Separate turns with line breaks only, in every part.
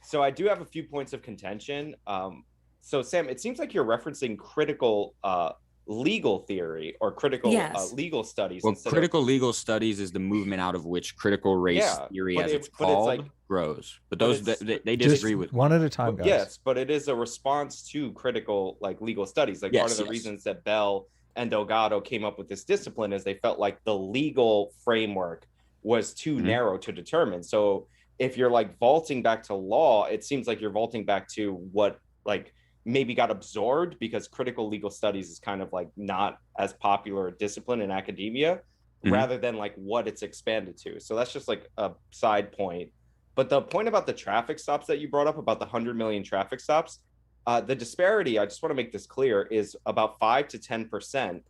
So I do have a few points of contention. So Sam, it seems like you're referencing critical legal theory or critical
Yes.
legal studies
Well,
instead
critical
of
legal studies is the movement out of which critical race
yeah,
theory,
but
as it's
but it's
called,
like
grows. But
but
those
it's
they
Just
disagree with
one
me.
at a time,
but
guys.
yes, but it is a response to critical like legal studies. Like part of the reasons that Bell and Delgado came up with this discipline is they felt like the legal framework was too narrow to determine. So if you're like vaulting back to law, it seems like you're vaulting back to what like maybe got absorbed because critical legal studies is kind of like not as popular a discipline in academia rather than like what it's expanded to. So that's just like a side point. But the point about the traffic stops that you brought up about the 100 million traffic stops, the disparity, I just want to make this clear, is about 5 to 10%.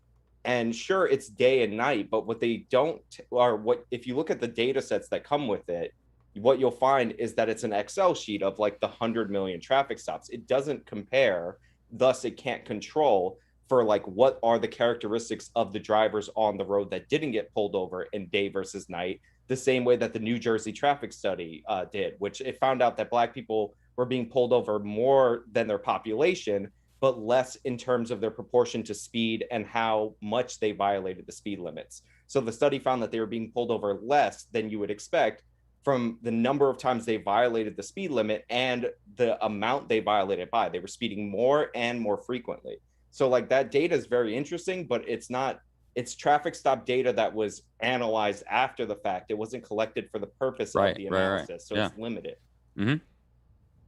And sure, it's day and night, but what they don't, or what, if you look at the data sets that come with it, what you'll find is that it's an Excel sheet of like the 100 million traffic stops. It doesn't compare, thus it can't control for like what are the characteristics of the drivers on the road that didn't get pulled over in day versus night, the same way that the New Jersey traffic study did, which it found out that Black people were being pulled over more than their population, but less in terms of their proportion to speed and how much they violated the speed limits. So the study found that they were being pulled over less than you would expect from the number of times they violated the speed limit and the amount they violated by. They were speeding more and more frequently. So like that data is very interesting, but it's traffic stop data that was analyzed after the fact. It wasn't collected for the purpose of the analysis. So it's limited.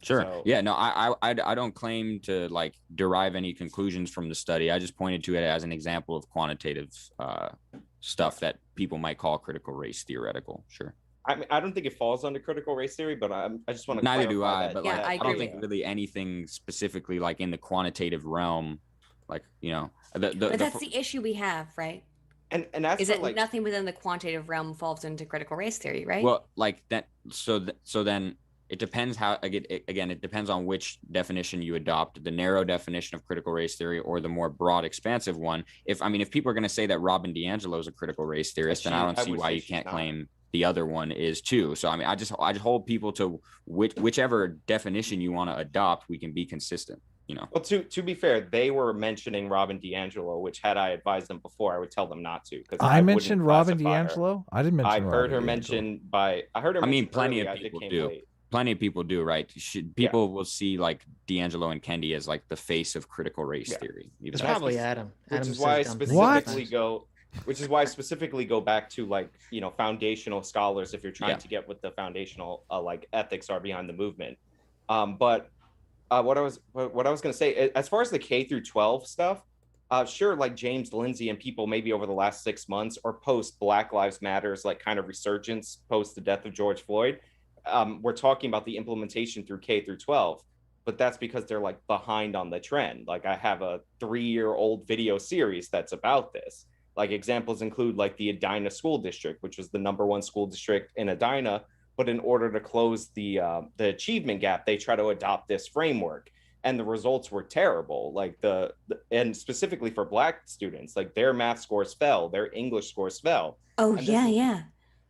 Sure.
So,
yeah. No, I don't claim to like derive any conclusions from the study. I just pointed to it as an example of quantitative stuff that people might call critical race theoretical. Sure.
I mean, I don't think it falls under critical race theory, but I just want to
neither do I.
that,
but
yeah,
like,
I
don't think really anything specifically like in the quantitative realm, like but
that's the issue we have, right?
And that's
is that
like,
nothing within the quantitative realm falls into critical race theory, right?
Well, like that. So then it depends how again. It depends on which definition you adopt: the narrow definition of critical race theory or the more broad, expansive one. If people are going to say that Robin DiAngelo is a critical race theorist, then I don't see why you can't claim the other one is too. So I just hold people to whichever definition you want to adopt. We can be consistent.
Well, to be fair, they were mentioning Robin DiAngelo, which had I advised them before, I would tell them not to. Because
I mentioned Robin DiAngelo. I didn't mention.
I heard her mentioned by. I heard her.
Plenty of people do. Late. Plenty of people do, right? People will see like DiAngelo and Kendi as like the face of critical race theory.
It's probably Adam.
Which is why I specifically go. Which is why I specifically go back to like foundational scholars if you're trying to get what the foundational like ethics are behind the movement. But what I was going to say, as far as the K through 12 stuff, sure, like James Lindsay and people maybe over the last 6 months or post Black Lives Matters like kind of resurgence post the death of George Floyd, we're talking about the implementation through K through 12. But that's because they're like behind on the trend. Like I have a 3-year-old video series that's about this. Like examples include like the Edina School District, which was the #1 school district in Edina. But in order to close the achievement gap, they try to adopt this framework, and the results were terrible. Like and specifically for Black students, like their math scores fell, their English scores fell.
Oh, yeah.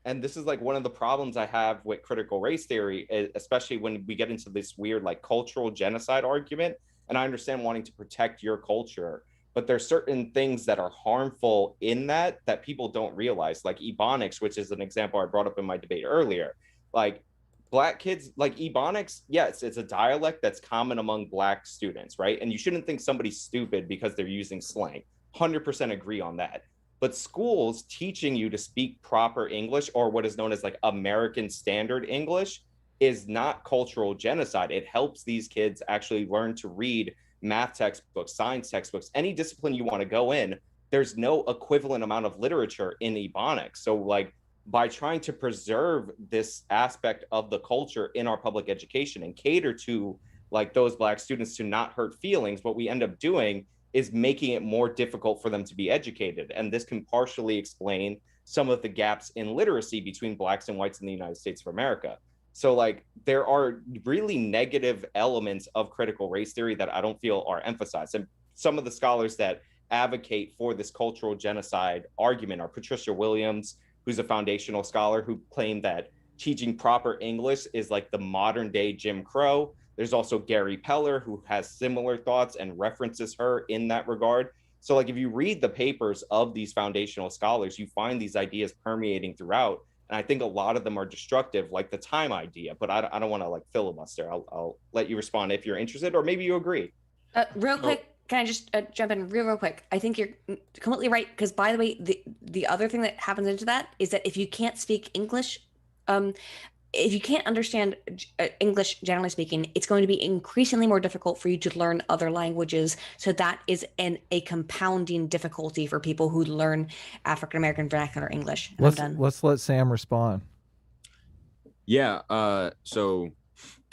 And this is like one of the problems I have with critical race theory, especially when we get into this weird like cultural genocide argument. And I understand wanting to protect your culture, but there's certain things that are harmful in that people don't realize, like Ebonics, which is an example I brought up in my debate earlier. Like Black kids, like Ebonics, yes, it's a dialect that's common among Black students, right? And you shouldn't think somebody's stupid because they're using slang. 100% agree on that. But schools teaching you to speak proper English, or what is known as like American Standard English, is not cultural genocide. It helps these kids actually learn to read math textbooks, science textbooks, any discipline you want to go in. There's no equivalent amount of literature in Ebonics. So like by trying to preserve this aspect of the culture in our public education and cater to like those Black students to not hurt feelings, what we end up doing is making it more difficult for them to be educated. And this can partially explain some of the gaps in literacy between Blacks and whites in the United States of America. So like there are really negative elements of critical race theory that I don't feel are emphasized. And some of the scholars that advocate for this cultural genocide argument are Patricia Williams, who's a foundational scholar who claimed that teaching proper English is like the modern day Jim Crow. There's also Gary Peller, who has similar thoughts and references her in that regard. So like if you read the papers of these foundational scholars, you find these ideas permeating throughout. And I think a lot of them are destructive, like the time idea, but I don't want to like filibuster. I'll let you respond if you're interested, or maybe you agree.
Real quick, can I just jump in real quick? I think you're completely right. Because by the way, the other thing that happens into that is that if you can't speak English, if you can't understand English, generally speaking, it's going to be increasingly more difficult for you to learn other languages. So that is a compounding difficulty for people who learn African American vernacular English.
Let's let Sam respond.
Yeah. So,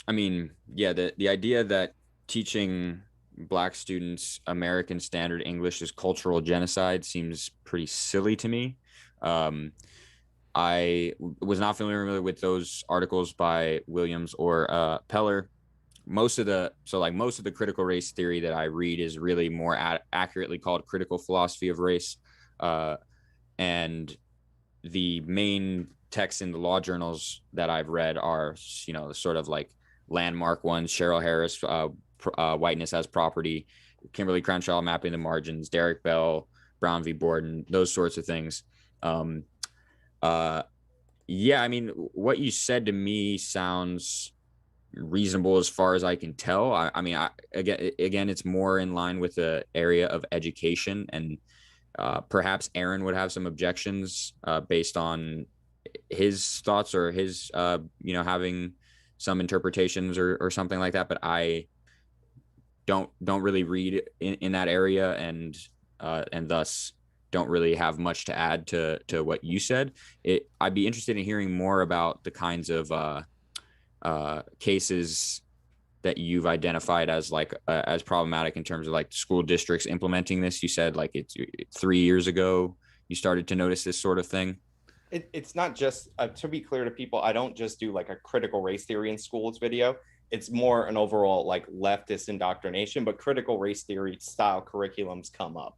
I mean, yeah, the idea that teaching Black students American Standard English is cultural genocide seems pretty silly to me. I was not familiar with those articles by Williams or Peller. Most of the critical race theory that I read is really more accurately called critical philosophy of race. And the main texts in the law journals that I've read are, the sort of like landmark ones: Cheryl Harris, Whiteness as Property, Kimberly Crenshaw, Mapping the Margins, Derek Bell, Brown v. Borden, those sorts of things. Yeah, I mean, what you said to me sounds reasonable as far as I can tell. I mean, again, it's more in line with the area of education, and perhaps Aaron would have some objections based on his thoughts or his, having some interpretations or something like that. But I don't really read in that area, and thus don't really have much to add to what you said. I'd be interested in hearing more about the kinds of cases that you've identified as as problematic in terms of like school districts implementing this. You said like it's 3 years ago you started to notice this sort of thing.
It's not just to be clear to people, I don't just do like a critical race theory in schools video. It's more an overall like leftist indoctrination, but critical race theory style curriculums come up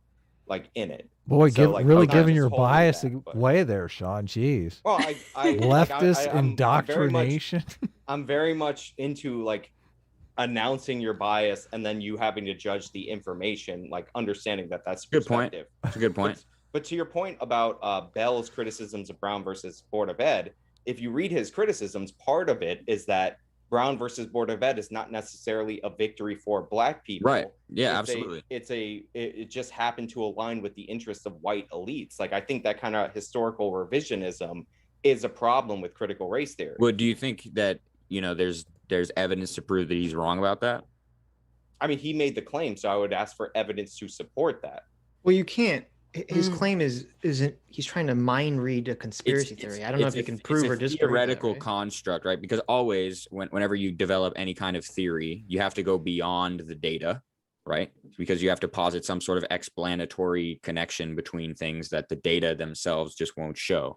like in it.
Boy,
so,
really giving your bias away there, Sean. Jeez.
Well,
leftist indoctrination.
I'm very much into like announcing your bias and then you having to judge the information, like understanding that that's perspective.
That's a good point.
But to your point about Bell's criticisms of Brown versus Board of Ed, if you read his criticisms, part of it is that Brown versus Board of Ed is not necessarily a victory for Black people.
Right. Yeah, absolutely.
It just happened to align with the interests of white elites. Like, I think that kind of historical revisionism is a problem with critical race theory.
Well, do you think that, there's evidence to prove that he's wrong about that?
I mean, he made the claim, so I would ask for evidence to support that.
Well, you can't. His claim isn't he's trying to mind read a conspiracy theory. I don't know if you can prove or disprove.
Theoretical construct, right? Because always, whenever you develop any kind of theory, you have to go beyond the data, right? Because you have to posit some sort of explanatory connection between things that the data themselves just won't show.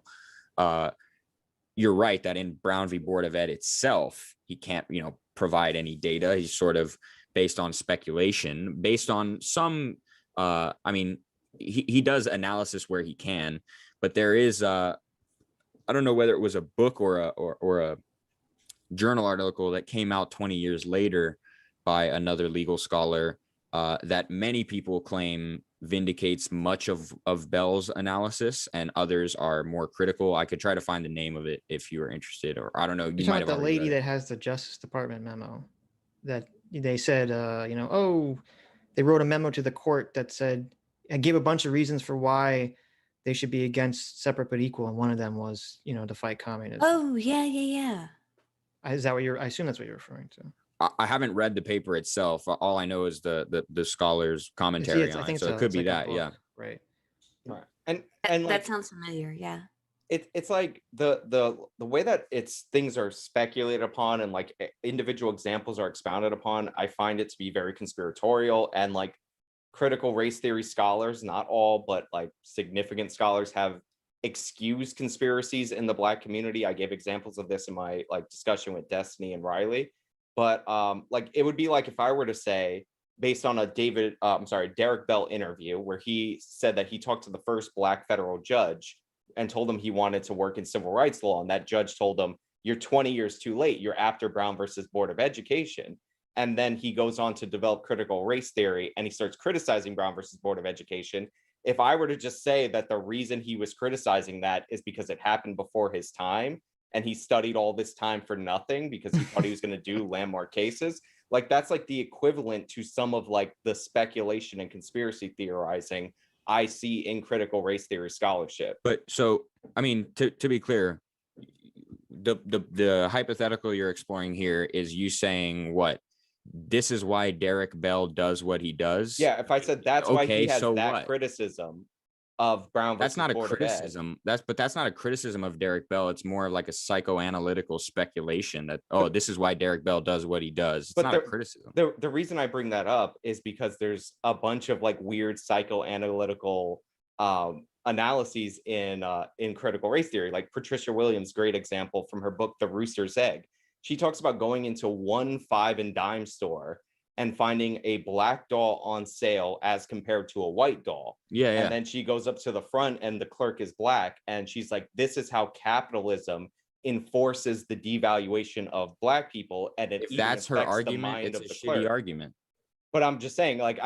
You're right that in Brown v. Board of Ed itself, he can't, provide any data. He's sort of based on speculation, based on some. He does analysis where he can, but there is I don't know whether it was a book or a journal article that came out 20 years later by another legal scholar that many people claim vindicates much of Bell's analysis, and others are more critical. I could try to find the name of it if you are interested, or I don't know.
You might have the lady that has the Justice Department memo that they said, they wrote a memo to the court that said, and gave a bunch of reasons for why they should be against separate but equal, and one of them was, to fight communism.
Oh, yeah.
Is that what I assume that's what you're referring to?
I haven't read the paper itself. All I know is the scholar's commentary on it. So it could be that, yeah.
Right.
And
that sounds familiar, yeah.
It's like the way that things are speculated upon and like individual examples are expounded upon, I find it to be very conspiratorial, and like critical race theory scholars, not all, but like significant scholars, have excused conspiracies in the Black community. I gave examples of this in my like discussion with Destiny and Riley, but like it would be like if I were to say, based on a Derek Bell interview where he said that he talked to the first Black federal judge and told him he wanted to work in civil rights law, and that judge told him you're 20 years too late. You're after Brown versus Board of Education. And then he goes on to develop critical race theory, and he starts criticizing Brown versus Board of Education. If I were to just say that the reason he was criticizing that is because it happened before his time, and he studied all this time for nothing because he thought he was going to do landmark cases, like that's like the equivalent to some of like the speculation and conspiracy theorizing I see in critical race theory scholarship.
But so, I mean, to be clear, the hypothetical you're exploring here is you saying what? This is why Derek Bell does what he does.
Yeah, if I said that's why he has
so
that
what?
Criticism of Brown versus
That's not a
Board of Ed.
criticism. That's not a criticism of Derek Bell. It's more like a psychoanalytical speculation that this is why Derek Bell does what he does. It's not a criticism.
The reason I bring that up is because there's a bunch of like weird psychoanalytical analyses in critical race theory. Like Patricia Williams, great example from her book The Rooster's Egg. She talks about going into one 5 and dime store and finding a black doll on sale as compared to a white doll.
Yeah.
And then she goes up to the front and the clerk is black. And she's like, this is how capitalism enforces the devaluation of black people. And it
if that's her argument, it's a shitty argument.
But I'm just saying, like,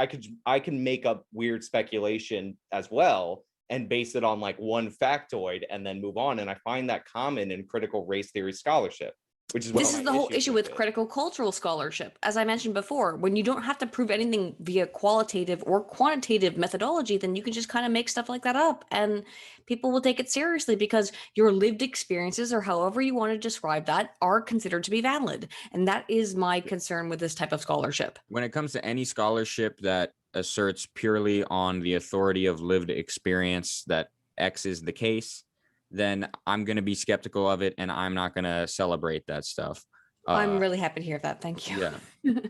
I can make up weird speculation as well and base it on like one factoid and then move on. And I find that common in critical race theory scholarship.
This is the whole issue with critical cultural scholarship. As I mentioned before, when you don't have to prove anything via qualitative or quantitative methodology, then you can just kind of make stuff like that up and people will take it seriously because your lived experiences, or however you want to describe that, are considered to be valid. And that is my concern with this type of scholarship.
When it comes to any scholarship that asserts purely on the authority of lived experience that X is the case, then I'm going to be skeptical of it and I'm not going to celebrate that stuff.
I'm really happy to hear that. Thank you.
Yeah.